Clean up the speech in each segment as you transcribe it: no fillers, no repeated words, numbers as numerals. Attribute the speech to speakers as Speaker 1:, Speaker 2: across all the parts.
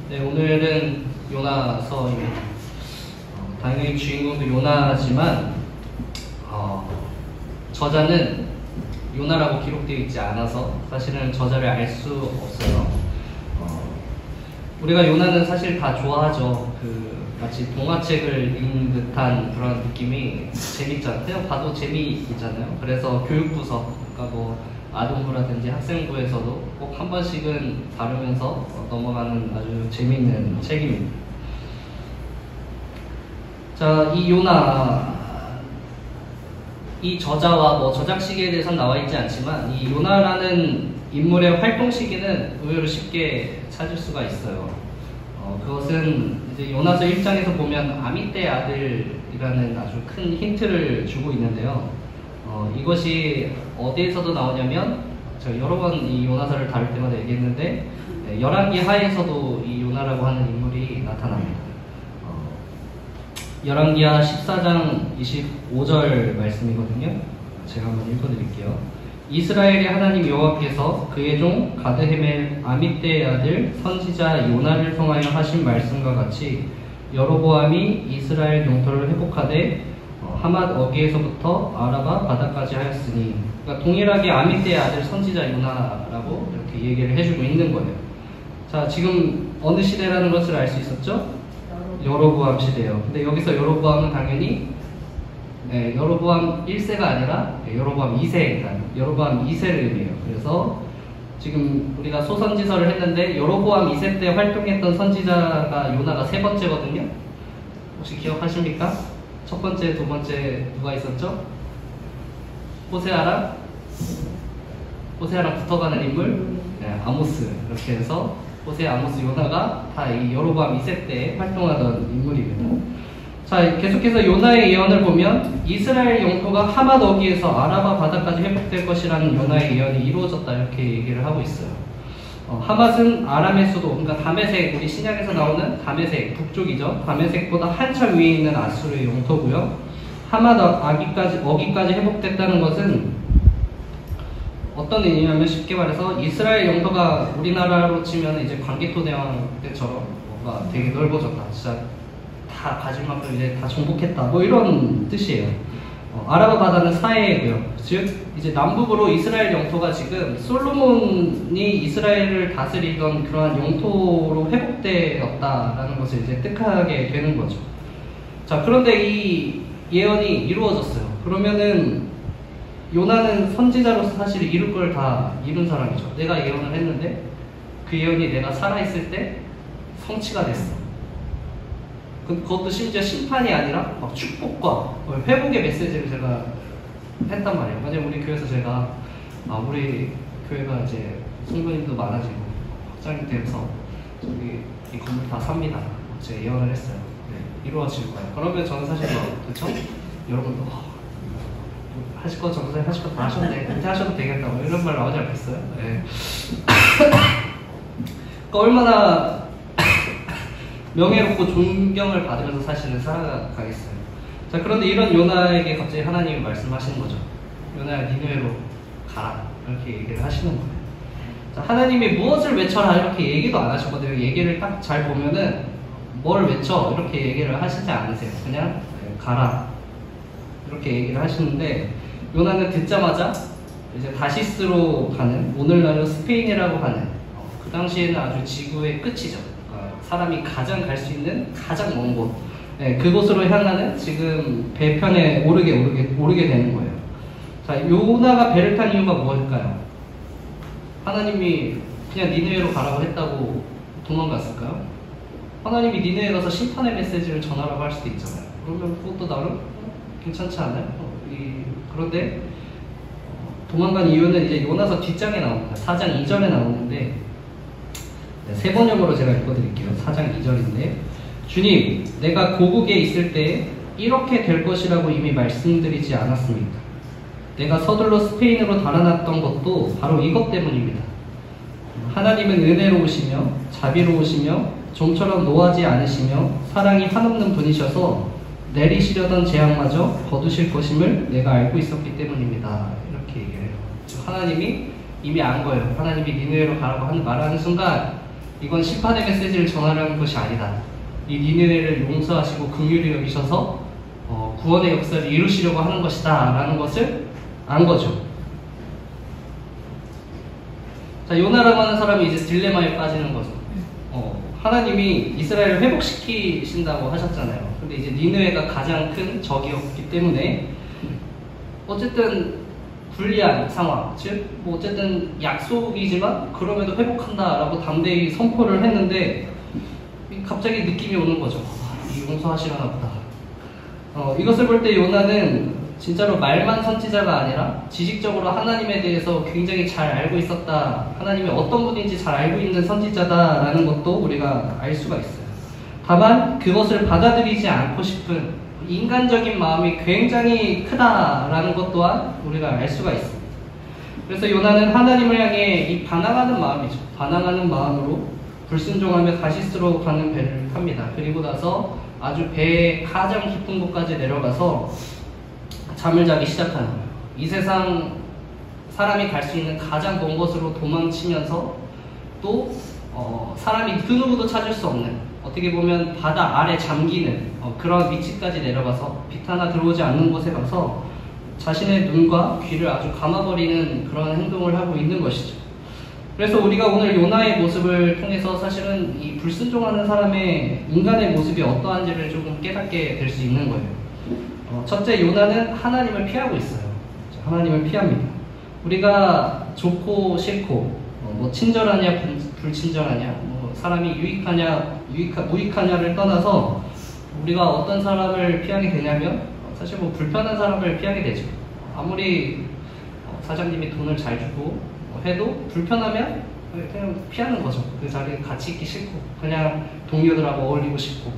Speaker 1: 네, 오늘은 요나서입니다. 당연히 주인공도 요나지만 저자는 요나라고 기록되어 있지 않아서 사실은 저자를 알 수 없어요. 우리가 요나는 사실 다 좋아하죠. 마치 동화책을 읽는 듯한 그런 느낌이 재밌잖아요. 그냥 봐도 재미있잖아요. 그래서 교육부서, 그러니까 뭐 아동부라든지 학생부에서도 꼭 한 번씩은 다루면서 넘어가는 아주 재미있는 책입니다. 자, 이 요나, 이 저자와 뭐 저작 시기에 대해서는 나와 있지 않지만 이 요나라는 인물의 활동 시기는 의외로 쉽게 찾을 수가 있어요. 그것은 이제 요나서 1장에서 보면 아미떼 아들이라는 아주 큰 힌트를 주고 있는데요. 이것이 어디에서도 나오냐면 제가 여러 번 이 요나서를 다룰 때마다 얘기했는데 열왕기 하에서도 이 요나라고 하는 인물이 나타납니다. 열왕기하 14장 25절 말씀이거든요. 제가 한번 읽어드릴게요. 이스라엘의 하나님 여호와께서 그의 종 가드헤멜 아미떼의 아들 선지자 요나를 통하여 하신 말씀과 같이 여로보암이 이스라엘 영토를 회복하되 하맛 어귀에서부터 아라바 바다까지 하였으니, 그러니까 동일하게 아미떼의 아들 선지자 요나라고 이렇게 얘기를 해주고 있는 거예요. 자, 지금 어느 시대라는 것을 알 수 있었죠? 여로보암 시대예요. 근데 여기서 여로보암은 당연히 여로보암 1세가 아니라 여로보암 2세입니다. 여로보암 2세를 의미해요. 그래서 지금 우리가 소선지서를 했는데 여로보암 2세 때 활동했던 선지자가 요나가 세 번째거든요. 혹시 기억하십니까? 첫 번째, 두 번째 누가 있었죠? 호세아랑 붙어가는 인물, 아모스. 이렇게 해서 호세, 아모스, 요나가 다 이 여로보암 2세 때 활동하던 인물입니다. 자, 계속해서 요나의 예언을 보면 이스라엘 영토가 하맛 어귀에서 아라바 바다까지 회복될 것이라는 요나의 예언이 이루어졌다, 이렇게 얘기를 하고 있어요. 하맛은 아람의 수도, 그러니까 다메섹, 우리 신약에서 나오는 다메섹, 북쪽이죠. 다메섹보다 한참 위에 있는 아수르의 영토고요. 하맛 어귀까지 회복됐다는 것은 어떤 의미냐면, 쉽게 말해서 이스라엘 영토가 우리나라로 치면 이제 광개토 대왕 때처럼 뭔가 되게 넓어졌다, 진짜 다 가질 만큼 이제 다 정복했다, 뭐 이런 뜻이에요. 아라바 바다는 사해고요. 즉 이제 남북으로 이스라엘 영토가 지금 솔로몬이 이스라엘을 다스리던 그러한 영토로 회복되었다라는 것을 이제 뜻하게 되는 거죠. 자, 그런데 이 예언이 이루어졌어요. 그러면은 요나는 선지자로서 사실 이룰 걸 다 이룬 사람이죠. 내가 예언을 했는데 그 예언이 내가 살아있을 때 성취가 됐어. 그것도 심지어 심판이 아니라 막 축복과 회복의 메시지를 제가 했단 말이에요. 왜냐면 우리 교회에서 제가 우리 교회가 이제 성도님도 많아지고 확장이 되면서 저기 이 건물 다 삽니다. 제가 예언을 했어요. 네, 이루어질 거예요. 그러면 저는 사실 그렇죠? 여러분도 하실 거 전도사님 하실 거 다 하셨네. 이제 하셔도 되겠다. 뭐 이런 말 나오지 않겠어요? 네. 그러니까 얼마나 명예롭고 존경을 받으면서 사실은 살아가겠어요. 자, 그런데 이런 요나에게 갑자기 하나님이 말씀하시는 거죠. 요나야, 니느웨로 가라, 이렇게 얘기를 하시는 거예요. 자, 하나님이 무엇을 외쳐라 이렇게 얘기도 안 하셨거든요. 얘기를 딱 잘 보면은 뭘 외쳐 이렇게 얘기를 하시지 않으세요. 그냥 가라 이렇게 얘기를 하시는데, 요나는 듣자마자 이제 다시스로 가는, 오늘날은 스페인이라고 하는, 그 당시에는 아주 지구의 끝이죠. 사람이 가장 갈 수 있는 가장 먼 곳, 그곳으로 향하는 지금 배편에 오르게 되는 거예요. 자, 요나가 배를 탄 이유가 뭘까요? 하나님이 그냥 니느웨로 가라고 했다고 도망갔을까요? 하나님이 니느웨에 가서 심판의 메시지를 전하라고 할 수도 있잖아요. 그러면 그것도 나름 괜찮지 않아요? 그런데 도망간 이유는 이제 요나서 뒷장에 나옵니다. 4장 2절에 나오는데, 세 번역으로 제가 읽어드릴게요. 4장 2절인데, 주님, 내가 고국에 있을 때 이렇게 될 것이라고 이미 말씀드리지 않았습니까? 내가 서둘러 스페인으로 달아났던 것도 바로 이것 때문입니다. 하나님은 은혜로우시며 자비로우시며 좀처럼 노하지 않으시며 사랑이 한없는 분이셔서 내리시려던 재앙마저 거두실 것임을 내가 알고 있었기 때문입니다. 이렇게 얘기를 해요. 즉 하나님이 이미 안 거예요. 하나님이 니느웨로 가라고 말하는 순간 이건 심판의 메시지를 전하려는 것이 아니다. 이 니느웨를 용서하시고 긍휼히 여기셔서 구원의 역사를 이루시려고 하는 것이다 라는 것을 안 거죠. 자, 요나라고 하는 사람이 이제 딜레마에 빠지는 거죠. 하나님이 이스라엘을 회복시키신다고 하셨잖아요. 근데 이제 니느웨가 가장 큰 적이었기 때문에 어쨌든 불리한 상황, 즉 뭐 어쨌든 약속이지만 그럼에도 회복한다라고 담대히 선포를 했는데 갑자기 느낌이 오는 거죠. 이 용서하시려나 보다. 이것을 볼 때 요나는 진짜로 말만 선지자가 아니라 지식적으로 하나님에 대해서 굉장히 잘 알고 있었다. 하나님이 어떤 분인지 잘 알고 있는 선지자다라는 것도 우리가 알 수가 있어요. 다만 그것을 받아들이지 않고 싶은 인간적인 마음이 굉장히 크다라는 것 또한 우리가 알 수가 있습니다. 그래서 요나는 하나님을 향해 이 반항하는 마음이죠. 반항하는 마음으로 불순종하며 다시스로 가는 배를 탑니다. 그리고 나서 아주 배의 가장 깊은 곳까지 내려가서 잠을 자기 시작하는 거예요. 이 세상 사람이 갈 수 있는 가장 먼 곳으로 도망치면서 또 사람이 그 누구도 찾을 수 없는, 어떻게 보면 바다 아래 잠기는 그런 위치까지 내려가서 빛 하나 들어오지 않는 곳에 가서 자신의 눈과 귀를 아주 감아버리는 그런 행동을 하고 있는 것이죠. 그래서 우리가 오늘 요나의 모습을 통해서 사실은 이 불순종하는 사람의 인간의 모습이 어떠한지를 조금 깨닫게 될 수 있는 거예요. 첫째, 요나는 하나님을 피하고 있어요. 하나님을 피합니다. 우리가 좋고 싫고 뭐 친절하냐 불친절하냐, 뭐 사람이 유익하냐 무익하냐를 떠나서 우리가 어떤 사람을 피하게 되냐면 사실 뭐 불편한 사람을 피하게 되죠. 아무리 사장님이 돈을 잘 주고 해도 불편하면 그냥 피하는 거죠. 그 자리에 같이 있기 싫고 그냥 동료들하고 어울리고 싶고,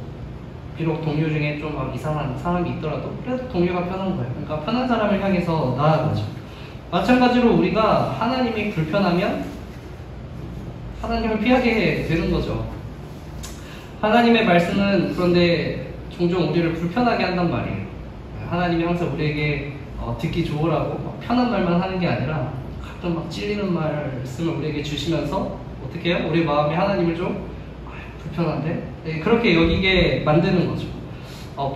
Speaker 1: 비록 동료 중에 좀 이상한 사람이 있더라도 그래도 동료가 편한 거예요. 그러니까 편한 사람을 향해서 나아가죠. 마찬가지로 우리가 하나님이 불편하면 하나님을 피하게 되는 거죠. 하나님의 말씀은 그런데 종종 우리를 불편하게 한단 말이에요. 하나님이 항상 우리에게 듣기 좋으라고 편한 말만 하는 게 아니라 가끔 막 찔리는 말씀을 우리에게 주시면서 어떻게 해요? 우리 마음이 하나님을 좀 불편한데? 네, 그렇게 여기게 만드는 거죠.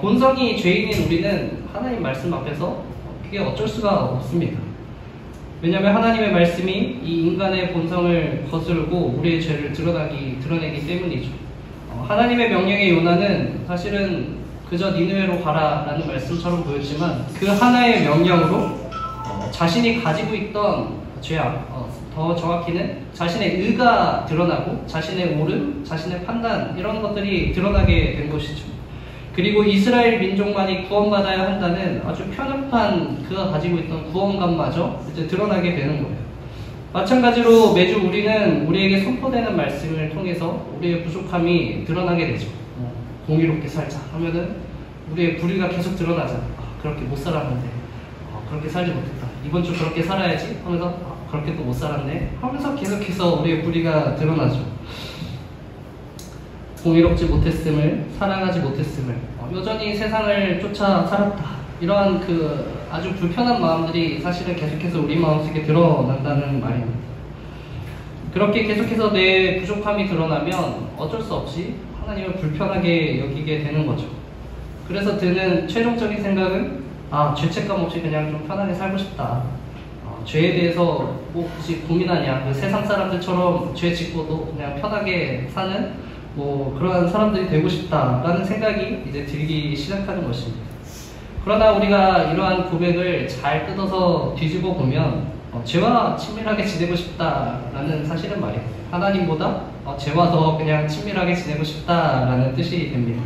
Speaker 1: 본성이 죄인인 우리는 하나님 말씀 앞에서 그게 어쩔 수가 없습니다. 왜냐하면 하나님의 말씀이 이 인간의 본성을 거스르고 우리의 죄를 드러내기 때문이죠. 하나님의 명령의 요나는 사실은 그저 니느웨로 가라 라는 말씀처럼 보였지만 그 하나의 명령으로 자신이 가지고 있던 죄악, 더 정확히는 자신의 의가 드러나고 자신의 옳음, 자신의 판단, 이런 것들이 드러나게 된 것이죠. 그리고 이스라엘 민족만이 구원받아야 한다는 아주 편협한 그가 가지고 있던 구원감마저 이제 드러나게 되는 거예요. 마찬가지로 매주 우리는 우리에게 선포되는 말씀을 통해서 우리의 부족함이 드러나게 되죠. 공의롭게 살자 하면은 우리의 불의가 계속 드러나잖아요. 그렇게 못 살았는데, 그렇게 살지 못했다. 이번 주 그렇게 살아야지 하면서 그렇게 또 못 살았네 하면서 계속해서 우리의 불의가 드러나죠. 공의롭지 못했음을, 사랑하지 못했음을, 여전히 세상을 쫓아 살았다. 이러한 그 아주 불편한 마음들이 사실은 계속해서 우리 마음속에 드러난다는 말입니다. 그렇게 계속해서 내 부족함이 드러나면 어쩔 수 없이 하나님을 불편하게 여기게 되는 거죠. 그래서 드는 최종적인 생각은 죄책감 없이 그냥 좀 편하게 살고 싶다. 죄에 대해서 뭐 굳이 고민하냐, 그 세상 사람들처럼 죄 짓고도 그냥 편하게 사는 뭐 그러한 사람들이 되고 싶다라는 생각이 이제 들기 시작하는 것입니다. 그러나 우리가 이러한 고백을 잘 뜯어서 뒤집어 보면 죄와 친밀하게 지내고 싶다라는 사실은 말이에요. 하나님보다 죄와 더 그냥 친밀하게 지내고 싶다라는 뜻이 됩니다.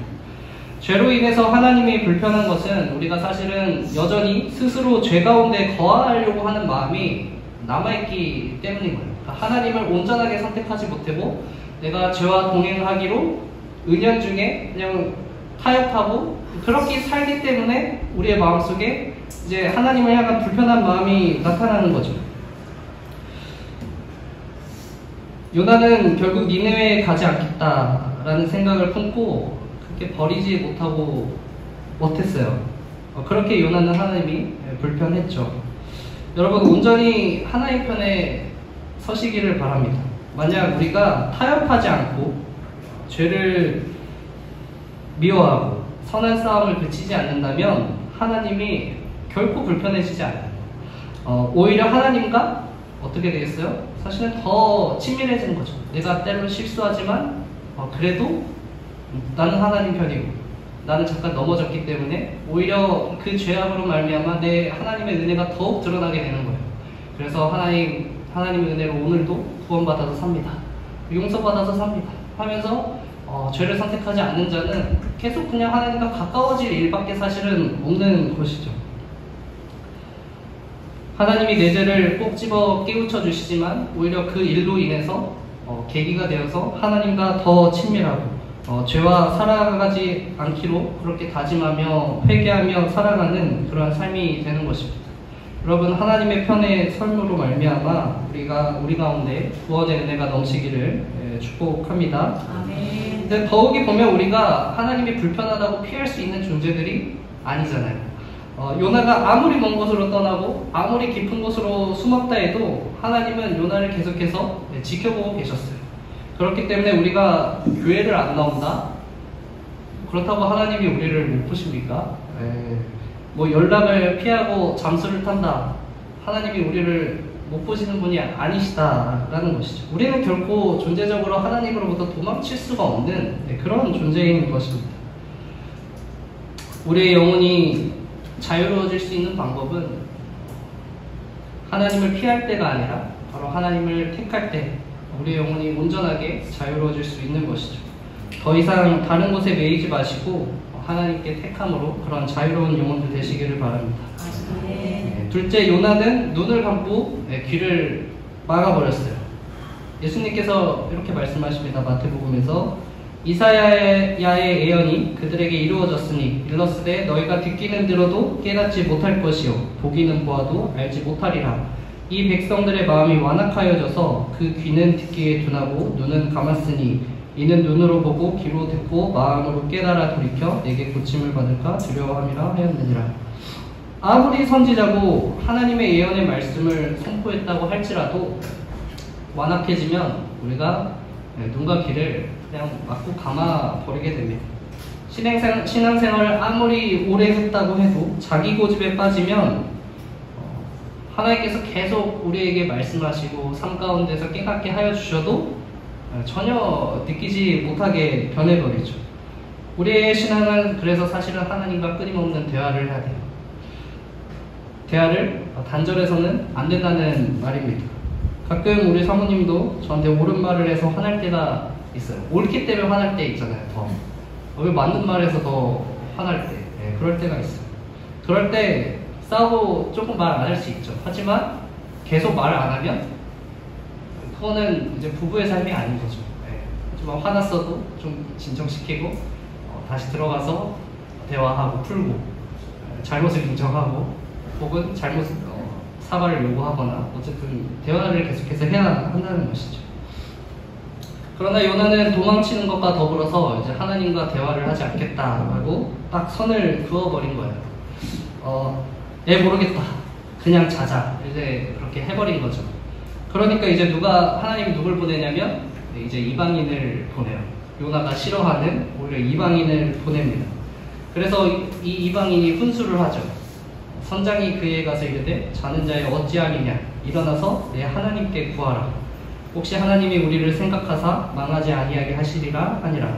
Speaker 1: 죄로 인해서 하나님이 불편한 것은 우리가 사실은 여전히 스스로 죄 가운데 거하려고 하는 마음이 남아있기 때문인 거예요. 그러니까 하나님을 온전하게 선택하지 못하고 내가 죄와 동행하기로 은연중에 그냥 타협하고 그렇게 살기 때문에 우리의 마음속에 이제 하나님을 향한 불편한 마음이 나타나는 거죠. 요나는 결국 니느웨에 가지 않겠다라는 생각을 품고 그렇게 버리지 못했어요. 그렇게 요나는 하나님이 불편했죠. 여러분, 온전히 하나님 편에 서시기를 바랍니다. 만약 우리가 타협하지 않고 죄를 미워하고 선한 싸움을 그치지 않는다면 하나님이 결코 불편해지지 않아요. 오히려 하나님과 어떻게 되겠어요? 사실은 더 친밀해지는 거죠. 내가 때로 실수하지만 그래도 나는 하나님 편이고 나는 잠깐 넘어졌기 때문에 오히려 그 죄악으로 말미암아 내 하나님의 은혜가 더욱 드러나게 되는 거예요. 그래서 하나님의 은혜로 오늘도 구원받아서 삽니다. 용서받아서 삽니다. 하면서 죄를 선택하지 않는 자는 계속 그냥 하나님과 가까워질 일밖에 사실은 없는 것이죠. 하나님이 내 죄를 꼭 집어 깨우쳐 주시지만 오히려 그 일로 인해서 계기가 되어서 하나님과 더 친밀하고 죄와 살아가지 않기로 그렇게 다짐하며 회개하며 살아가는 그러한 삶이 되는 것입니다. 여러분, 하나님의 편의 삶으로 말미암아 우리 가운데 구원의 은혜가 넘치기를 축복합니다.
Speaker 2: 아멘.
Speaker 1: 근데 더욱이 보면 우리가 하나님이 불편하다고 피할 수 있는 존재들이 아니잖아요. 요나가 아무리 먼 곳으로 떠나고 아무리 깊은 곳으로 숨었다 해도 하나님은 요나를 계속해서 지켜보고 계셨어요. 그렇기 때문에 우리가 교회를 안 나온다? 그렇다고 하나님이 우리를 못 보십니까? 뭐 연락을 피하고 잠수를 탄다. 하나님이 우리를 못 보시는 분이 아니시다라는 것이죠. 우리는 결코 존재적으로 하나님으로부터 도망칠 수가 없는 그런 존재인 것입니다. 우리의 영혼이 자유로워질 수 있는 방법은 하나님을 피할 때가 아니라 바로 하나님을 택할 때 우리의 영혼이 온전하게 자유로워질 수 있는 것이죠. 더 이상 다른 곳에 매이지 마시고 하나님께 택함으로 그런 자유로운 영혼들 되시기를 바랍니다. 둘째, 요나는 눈을 감고 귀를 막아버렸어요. 예수님께서 이렇게 말씀하십니다. 마태복음에서 이사야의 예언이 그들에게 이루어졌으니 일러스되 너희가 듣기는 들어도 깨닫지 못할 것이요 보기는 보아도 알지 못하리라. 이 백성들의 마음이 완악하여져서 그 귀는 듣기에 둔하고 눈은 감았으니 이는 눈으로 보고 귀로 듣고 마음으로 깨달아 돌이켜 내게 고침을 받을까 두려워함이라 하였느니라. 아무리 선지자고 하나님의 예언의 말씀을 선포했다고 할지라도 완악해지면 우리가 눈과 귀를 그냥 막고 감아 버리게 됩니다. 신앙생활을 아무리 오래 했다고 해도 자기 고집에 빠지면 하나님께서 계속 우리에게 말씀하시고 삶 가운데서 깨닫게 하여 주셔도 전혀 느끼지 못하게 변해버리죠. 우리의 신앙은 그래서 사실은 하나님과 끊임없는 대화를 해야 돼요. 대화를 단절해서는 안 된다는 말입니다. 가끔 우리 사모님도 저한테 옳은 말을 해서 화날 때가 있어요. 옳기 때문에 화날 때 있잖아요. 왜 맞는 말에서 더 화날 때 그럴 때가 있어요. 그럴 때 싸우고 조금 말 안 할 수 있죠. 하지만 계속 말을 안 하면 그거는 이제 부부의 삶이 아닌 거죠. 하지만 화났어도 좀 진정시키고 다시 들어가서 대화하고 풀고 잘못을 인정하고 혹은 잘못을 사과를 요구하거나 어쨌든 대화를 계속해서 해야 한다는 것이죠. 그러나 요나는 도망치는 것과 더불어서 이제 하나님과 대화를 하지 않겠다라고 딱 선을 그어버린 거예요. 모르겠다. 그냥 자자. 이제 그렇게 해버린 거죠. 그러니까 이제 하나님이 누굴 보내냐면 이제 이방인을 보내요. 요나가 싫어하는 오히려 이방인을 보냅니다. 그래서 이 이방인이 훈수를 하죠. 선장이 그에 가서 이르되 자는 자의 어찌하리냐 일어나서 내 하나님께 구하라. 혹시 하나님이 우리를 생각하사 망하지 아니하게 하시리라 하니라.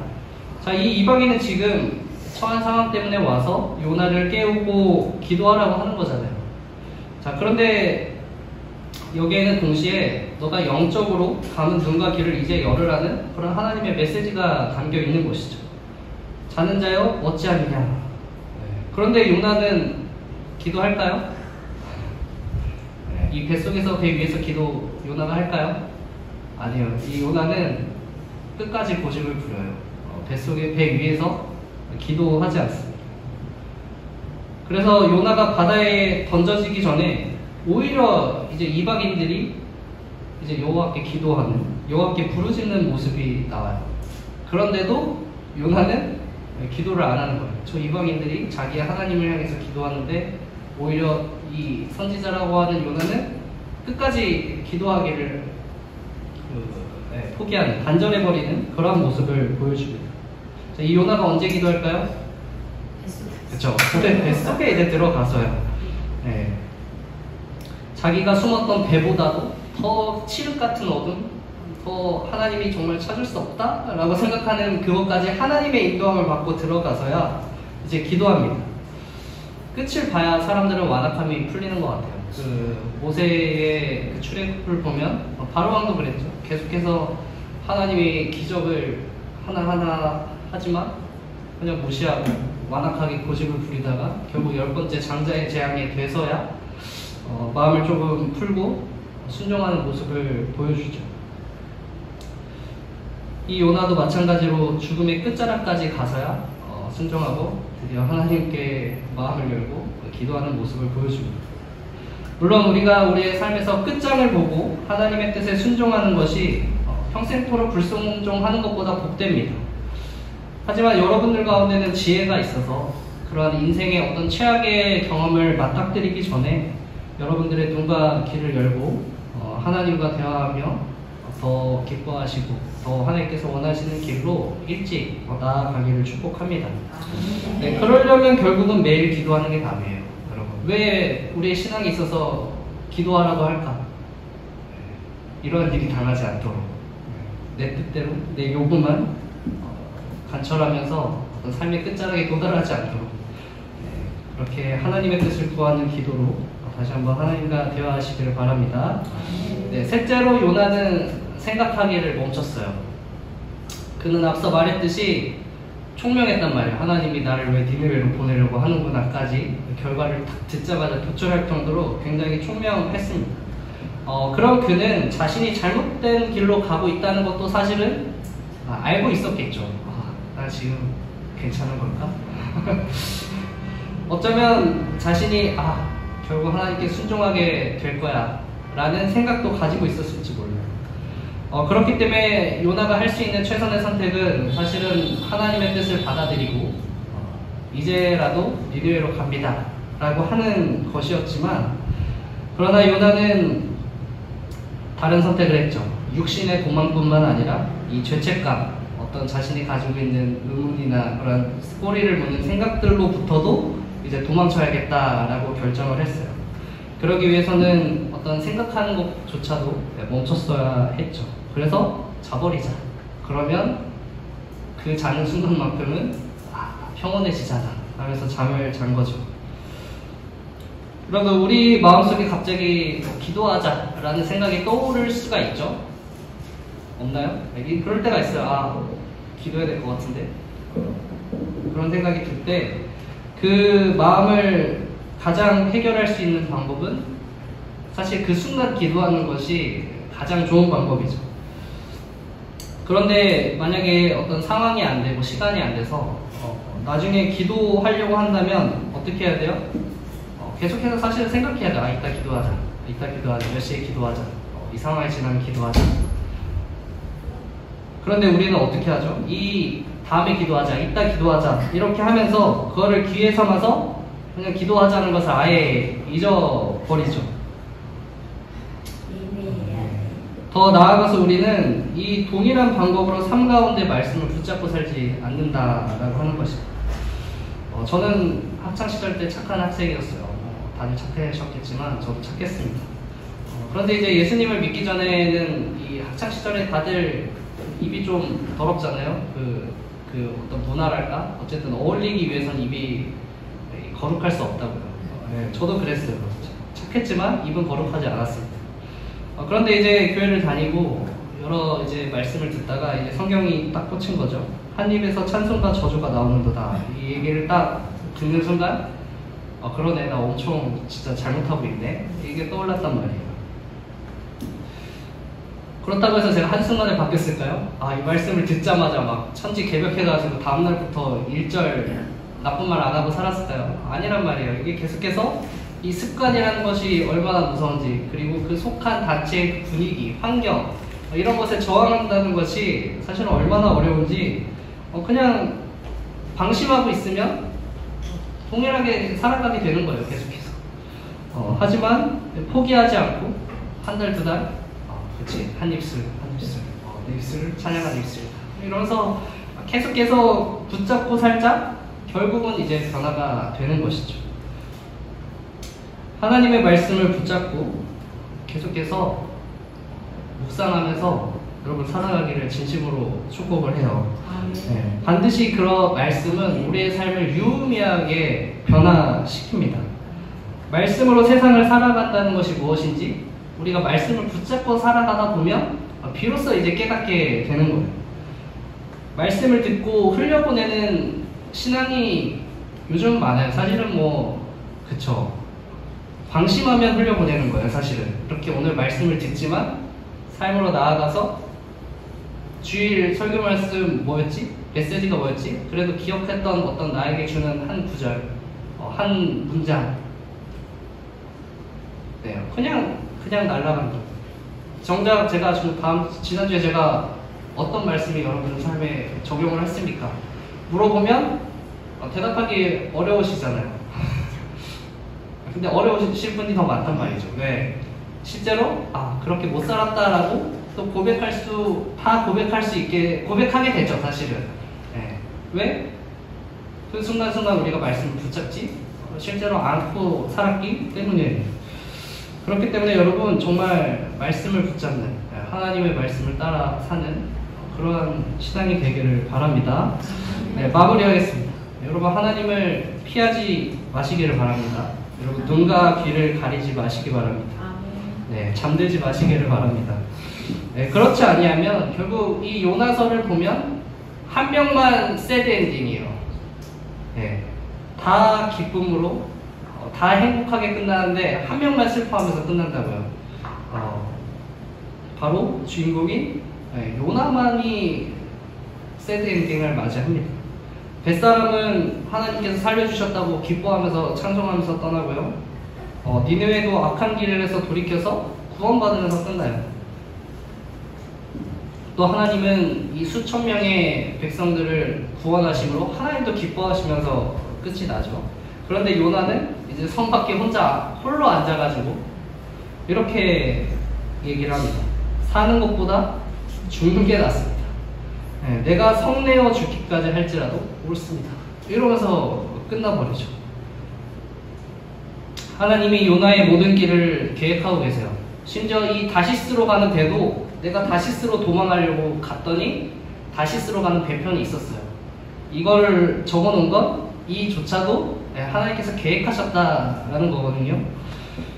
Speaker 1: 자, 이 이방인은 지금 처한 상황 때문에 와서 요나를 깨우고 기도하라고 하는 거잖아요. 자, 그런데 여기에는 동시에 너가 영적으로 감은 눈과 귀를 이제 열으라는 그런 하나님의 메시지가 담겨 있는 것이죠. 자는 자여 어찌하느냐. 그런데 요나는 기도할까요? 이 뱃속에서 배 위에서 기도 요나가 할까요? 아니요. 이 요나는 끝까지 고집을 부려요. 뱃속에 배 위에서 기도하지 않습니다. 그래서 요나가 바다에 던져지기 전에 오히려 이제 이방인들이 이제 여호와께 기도하는, 여호와께 부르짖는 모습이 나와요. 그런데도 요나는 기도를 안 하는 거예요. 저 이방인들이 자기의 하나님을 향해서 기도하는데 오히려 이 선지자라고 하는 요나는 끝까지 기도하기를 포기하는, 단절해버리는 그러한 모습을 보여줍니다. 자, 이 요나가 언제 기도할까요? 그렇죠. 뱃속에 이제 들어가서요. 네. 자기가 숨었던 배보다도 더 칠흑 같은 어둠, 더 하나님이 정말 찾을 수 없다라고 생각하는 그것까지 하나님의 인도함을 받고 들어가서야 이제 기도합니다. 끝을 봐야 사람들은 완악함이 풀리는 것 같아요. 그 모세의 그 출애굽을 보면 바로왕도 그랬죠. 계속해서 하나님이 기적을 하나하나 하지만 그냥 무시하고 완악하게 고집을 부리다가 결국 10번째 장자의 재앙에 돼서야 마음을 조금 풀고 순종하는 모습을 보여주죠. 이 요나도 마찬가지로 죽음의 끝자락까지 가서야 순종하고 드디어 하나님께 마음을 열고 기도하는 모습을 보여줍니다. 물론 우리가 우리의 삶에서 끝장을 보고 하나님의 뜻에 순종하는 것이 평생토록 불순종하는 것보다 복됩니다. 하지만 여러분들 가운데는 지혜가 있어서 그러한 인생의 어떤 최악의 경험을 맞닥뜨리기 전에 여러분들의 눈과 귀를 열고 하나님과 대화하며 더 기뻐하시고 더 하나님께서 원하시는 길로 일찍 나아가기를 축복합니다. 네, 그러려면 결국은 매일 기도하는 게 답이에요. 여러분, 왜 우리의 신앙에 있어서 기도하라고 할까? 이런 일이 당하지 않도록 내 뜻대로 내 요구만 간철하면서 어떤 삶의 끝자락에 도달하지 않도록 그렇게 하나님의 뜻을 구하는 기도로 다시 한번 하나님과 대화하시기를 바랍니다. 네, 셋째로 요나는 생각하기를 멈췄어요. 그는 앞서 말했듯이 총명했단 말이에요. 하나님이 나를 왜 니느웨로 보내려고 하는구나까지 결과를 딱 듣자마자 도출할 정도로 굉장히 총명했습니다. 그럼 그는 자신이 잘못된 길로 가고 있다는 것도 사실은 알고 있었겠죠. 나 지금 괜찮은 걸까? 어쩌면 자신이 결국 하나님께 순종하게 될 거야 라는 생각도 가지고 있었을지 몰라요. 그렇기 때문에 요나가 할 수 있는 최선의 선택은 사실은 하나님의 뜻을 받아들이고 이제라도 니느웨로 갑니다 라고 하는 것이었지만, 그러나 요나는 다른 선택을 했죠. 육신의 도망뿐만 아니라 이 죄책감, 어떤 자신이 가지고 있는 의문이나 그런 꼬리를 무는 생각들로부터도 이제 도망쳐야겠다라고 결정을 했어요. 그러기 위해서는 어떤 생각하는 것조차도 멈췄어야 했죠. 그래서 자버리자. 그러면 그 자는 순간만큼은 평온해지잖아 하면서 잠을 잔 거죠. 여러분, 우리 마음속에 갑자기 기도하자라는 생각이 떠오를 수가 있죠? 없나요? 그럴 때가 있어요. 기도해야 될 것 같은데 그런 생각이 들 때 그 마음을 가장 해결할 수 있는 방법은 사실 그 순간 기도하는 것이 가장 좋은 방법이죠. 그런데 만약에 어떤 상황이 안 되고 시간이 안 돼서 나중에 기도하려고 한다면 어떻게 해야 돼요? 계속해서 사실은 생각해야 돼. 이따 기도하자. 몇 시에 기도하자. 이 상황이 지나면 기도하자. 그런데 우리는 어떻게 하죠? 이 다음에 기도하자, 이따 기도하자 이렇게 하면서 그거를 기회 삼아서 그냥 기도하자는 것을 아예 잊어버리죠. 더 나아가서 우리는 이 동일한 방법으로 삶 가운데 말씀을 붙잡고 살지 않는다라고 하는 것입니다. 저는 학창시절 때 착한 학생이었어요. 다들 착하셨겠지만 저도 착했습니다. 그런데 이제 예수님을 믿기 전에는 이 학창시절에 다들 입이 좀 더럽잖아요. 그 어떤 문화랄까? 어쨌든 어울리기 위해서는 입이 거룩할 수 없다고요. 저도 그랬어요. 착했지만 입은 거룩하지 않았습니다. 그런데 이제 교회를 다니고 여러 이제 말씀을 듣다가 이제 성경이 딱 꽂힌 거죠. 한 입에서 찬송과 저주가 나오는도다. 이 얘기를 딱 듣는 순간 그러네, 나 엄청 진짜 잘못하고 있네. 이게 떠올랐단 말이에요. 그렇다고 해서 제가 한순간에 바뀌었을까요? 이 말씀을 듣자마자 막 천지개벽해가지고 다음날부터 일절 나쁜 말 안 하고 살았을까요? 아니란 말이에요. 이게 계속해서 이 습관이라는 것이 얼마나 무서운지, 그리고 그 속한 단체의 분위기, 환경 이런 것에 저항한다는 것이 사실은 얼마나 어려운지 그냥 방심하고 있으면 동일하게 살아가게 되는 거예요. 계속해서. 하지만 포기하지 않고 한 달, 두 달 그치, 한 입술 내 입술을 찬양하는 입술이다. 이러면서 계속 붙잡고 살자 결국은 이제 변화가 되는 것이죠. 하나님의 말씀을 붙잡고 계속해서 묵상하면서 여러분 살아가기를 진심으로 축복을 해요. 네, 반드시 그런 말씀은 우리의 삶을 유의미하게 변화시킵니다. 말씀으로 세상을 살아간다는 것이 무엇인지 우리가 말씀을 붙잡고 살아가다 보면 비로소 이제 깨닫게 되는 거예요. 말씀을 듣고 흘려보내는 신앙이 요즘 많아요. 사실은 그쵸. 방심하면 흘려보내는 거예요. 사실은 이렇게 오늘 말씀을 듣지만 삶으로 나아가서 주일 설교 말씀 뭐였지? 메시지가 뭐였지? 그래도 기억했던 어떤 나에게 주는 한 구절, 한 문장, 네, 그냥 날아간 거. 정작 제가 지난주에 제가 어떤 말씀이 여러분 삶에 적용을 했습니까? 물어보면 대답하기 어려우시잖아요. 근데 어려우실 분이 더 많단 말이죠. 왜? 실제로 그렇게 못 살았다라고 또 고백하게 되죠. 사실은. 네. 왜? 그 순간순간 우리가 말씀을 붙잡지 실제로 안고 살았기 때문이에요. 그렇기 때문에 여러분 정말 말씀을 붙잡는, 하나님의 말씀을 따라 사는 그러한 신앙이 되기를 바랍니다. 네, 마무리하겠습니다. 여러분 하나님을 피하지 마시기를 바랍니다. 여러분 눈과 귀를 가리지 마시기 바랍니다. 네, 잠들지 마시기를 바랍니다. 네, 그렇지 아니하면 결국 이 요나서를 보면 한 명만 새드 엔딩이에요. 네, 다 기쁨으로 다 행복하게 끝나는데 한 명만 슬퍼하면서 끝난다고요. 바로 주인공인 요나만이 새드 엔딩을 맞이합니다. 뱃사람은 하나님께서 살려주셨다고 기뻐하면서 찬송하면서 떠나고요. 니느웨도 악한 길을 해서 돌이켜서 구원받으면서 끝나요. 또 하나님은 이 수천 명의 백성들을 구원하심으로 하나님도 기뻐하시면서 끝이 나죠. 그런데 요나는 이제 성 밖에 홀로 앉아가지고 이렇게 얘기를 합니다. 사는 것보다 죽는 게 낫습니다. 네, 내가 성내어 죽기까지 할지라도 옳습니다. 이러면서 끝나버리죠. 하나님이 요나의 모든 길을 계획하고 계세요. 심지어 이 다시스로 가는 배도 내가 다시스로 도망가려고 갔더니 다시스로 가는 배편이 있었어요. 이걸 적어놓은 건 이조차도 하나님께서 계획하셨다라는 거거든요.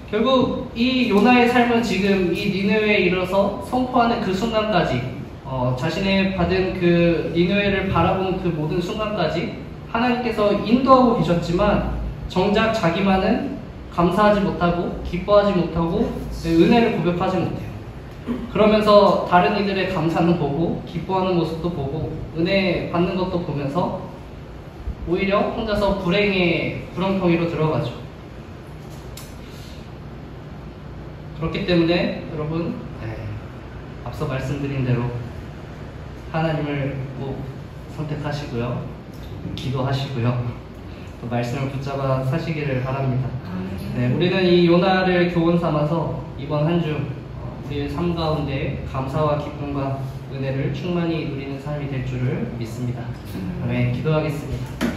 Speaker 1: 결국 이 요나의 삶은 지금 이 니느웨에 이르러서 선포하는 그 순간까지 자신의 받은 그 니느웨를 바라보는 그 모든 순간까지 하나님께서 인도하고 계셨지만 정작 자기만은 감사하지 못하고 기뻐하지 못하고 은혜를 고백하지 못해요. 그러면서 다른 이들의 감사는 보고 기뻐하는 모습도 보고 은혜 받는 것도 보면서 오히려 혼자서 불행의 구렁텅이로 들어가죠. 그렇기 때문에 여러분 앞서 말씀드린 대로 하나님을 꼭 선택하시고요, 기도하시고요, 또 말씀을 붙잡아 사시기를 바랍니다. 네, 우리는 이 요나를 교훈 삼아서 이번 한 주 우리의 삶 가운데 감사와 기쁨과 은혜를 충만히 누리는 삶이 될 줄을 믿습니다. 네, 기도하겠습니다.